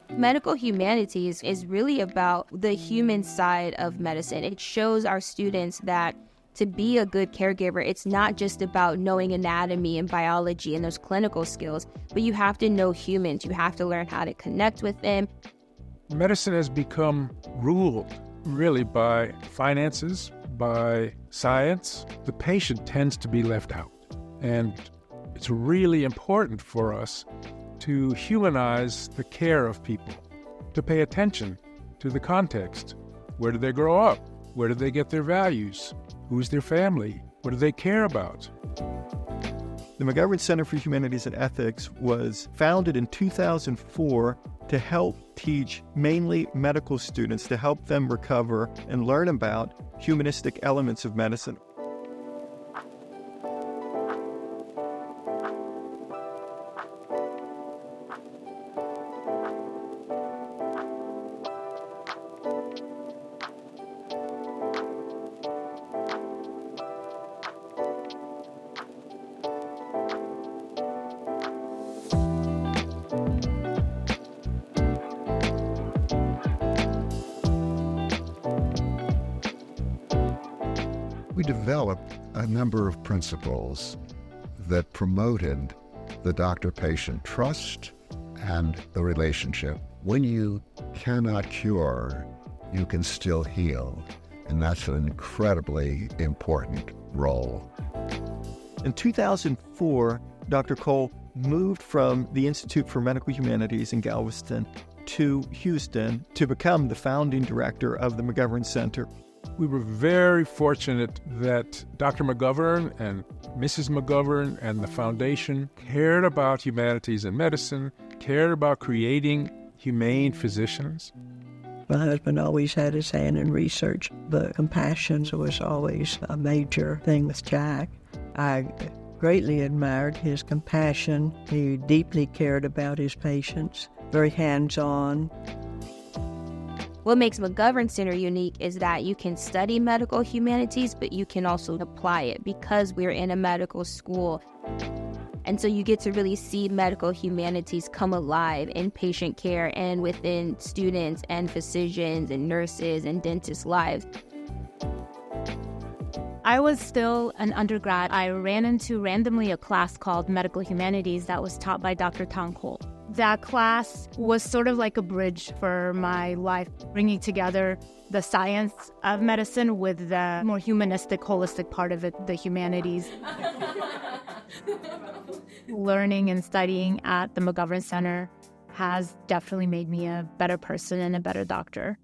Medical humanities is really about the human side of medicine. It shows our students that to be a good caregiver, it's not just about knowing anatomy and biology and those clinical skills, but you have to know humans. You have to learn how to connect with them. Medicine has become ruled really by finances, by science. The patient tends to be left out. And it's really important for us to humanize the care of people, to pay attention to the context. Where did they grow up? Where did they get their values? Who's their family? What do they care about? The McGovern Center for Humanities and Ethics was founded in 2004 to help teach mainly medical students, to help them recover and learn about humanistic elements of medicine. We developed a number of principles that promoted the doctor-patient trust and the relationship. When you cannot cure, you can still heal, and that's an incredibly important role. In 2004, Dr. Cole moved from the Institute for Medical Humanities in Galveston to Houston to become the founding director of the McGovern Center. We were very fortunate that Dr. McGovern and Mrs. McGovern and the foundation cared about humanities and medicine, cared about creating humane physicians. My husband always had his hand in research, but compassion was always a major thing with Jack. I greatly admired his compassion. He deeply cared about his patients, very hands-on. What makes McGovern Center unique is that you can study medical humanities, but you can also apply it because we're in a medical school. And so you get to really see medical humanities come alive in patient care and within students and physicians and nurses and dentists' lives. I was still an undergrad. I ran into randomly a class called Medical Humanities that was taught by Dr. Tom Cole. That class was sort of like a bridge for my life, bringing together the science of medicine with the more humanistic, holistic part of it, the humanities. Learning and studying at the McGovern Center has definitely made me a better person and a better doctor.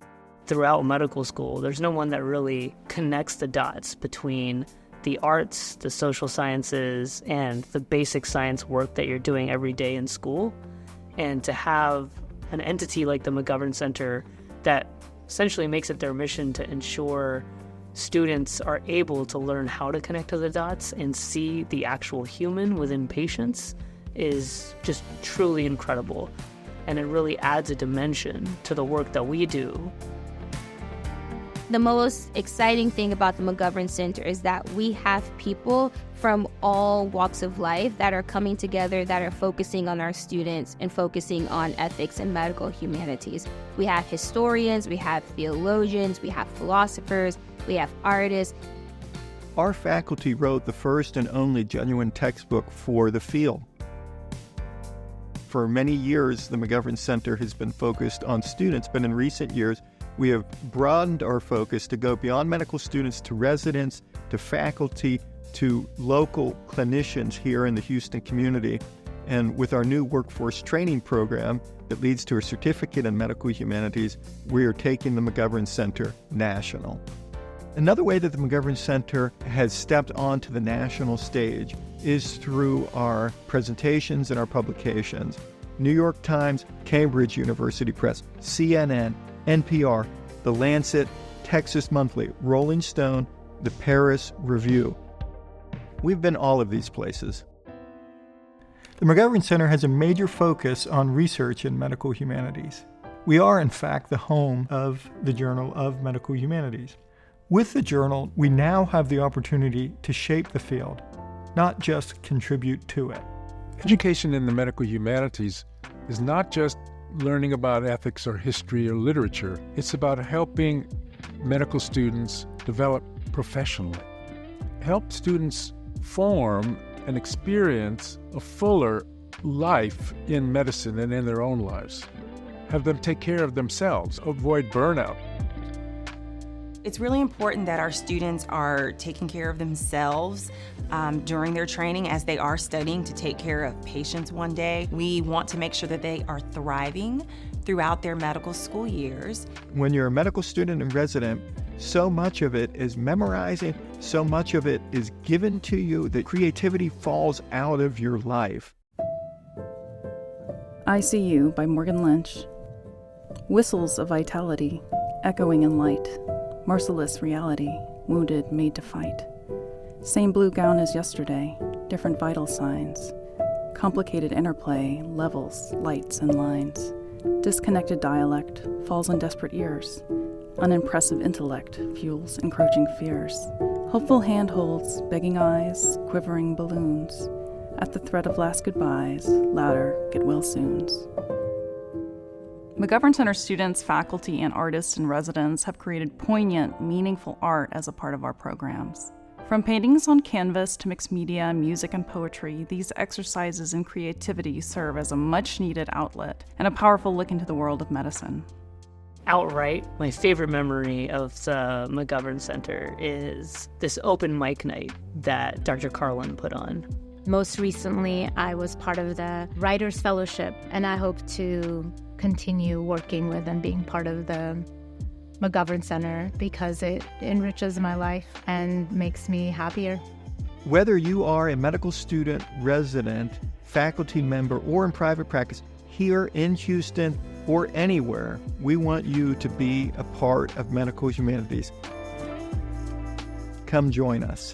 Throughout medical school, there's no one that really connects the dots between the arts, the social sciences, and the basic science work that you're doing every day in school. And to have an entity like the McGovern Center that essentially makes it their mission to ensure students are able to learn how to connect to the dots and see the actual human within patients is just truly incredible. And it really adds a dimension to the work that we do. The most exciting thing about the McGovern Center is that we have people from all walks of life that are coming together, that are focusing on our students and focusing on ethics and medical humanities. We have historians, we have theologians, we have philosophers, we have artists. Our faculty wrote the first and only genuine textbook for the field. For many years, the McGovern Center has been focused on students, but in recent years, we have broadened our focus to go beyond medical students to residents, to faculty, to local clinicians here in the Houston community. And with our new workforce training program that leads to a certificate in medical humanities, we are taking the McGovern Center national. Another way that the McGovern Center has stepped onto the national stage is through our presentations and our publications. New York Times, Cambridge University Press, CNN, NPR, The Lancet, Texas Monthly, Rolling Stone, the Paris Review. We've been all of these places. The McGovern Center has a major focus on research in medical humanities. We are, in fact, the home of the Journal of Medical Humanities. With the journal, we now have the opportunity to shape the field, not just contribute to it. Education in the medical humanities is not just learning about ethics or history or literature. It's about helping medical students develop professionally, help students form and experience a fuller life in medicine and in their own lives, have them take care of themselves, avoid burnout. It's really important that our students are taking care of themselves during their training as they are studying to take care of patients one day. We want to make sure that they are thriving throughout their medical school years. When you're a medical student and resident, so much of it is memorizing, so much of it is given to you that creativity falls out of your life. I See You by Morgan Lynch. Whistles of vitality, echoing in light. Merciless reality, wounded made to fight. Same blue gown as yesterday, different vital signs. Complicated interplay, levels, lights, and lines. Disconnected dialect falls on desperate ears. Unimpressive intellect fuels encroaching fears. Hopeful handholds, begging eyes, quivering balloons. At the threat of last goodbyes, louder get well soons. McGovern Center students, faculty, and artists and residents have created poignant, meaningful art as a part of our programs. From paintings on canvas to mixed media, music, and poetry, these exercises in creativity serve as a much-needed outlet and a powerful look into the world of medicine. Outright, my favorite memory of the McGovern Center is this open mic night that Dr. Carlin put on. Most recently, I was part of the Writers' Fellowship, and I hope to continue working with and being part of the McGovern Center because it enriches my life and makes me happier. Whether you are a medical student, resident, faculty member, or in private practice, here in Houston or anywhere, we want you to be a part of medical humanities. Come join us.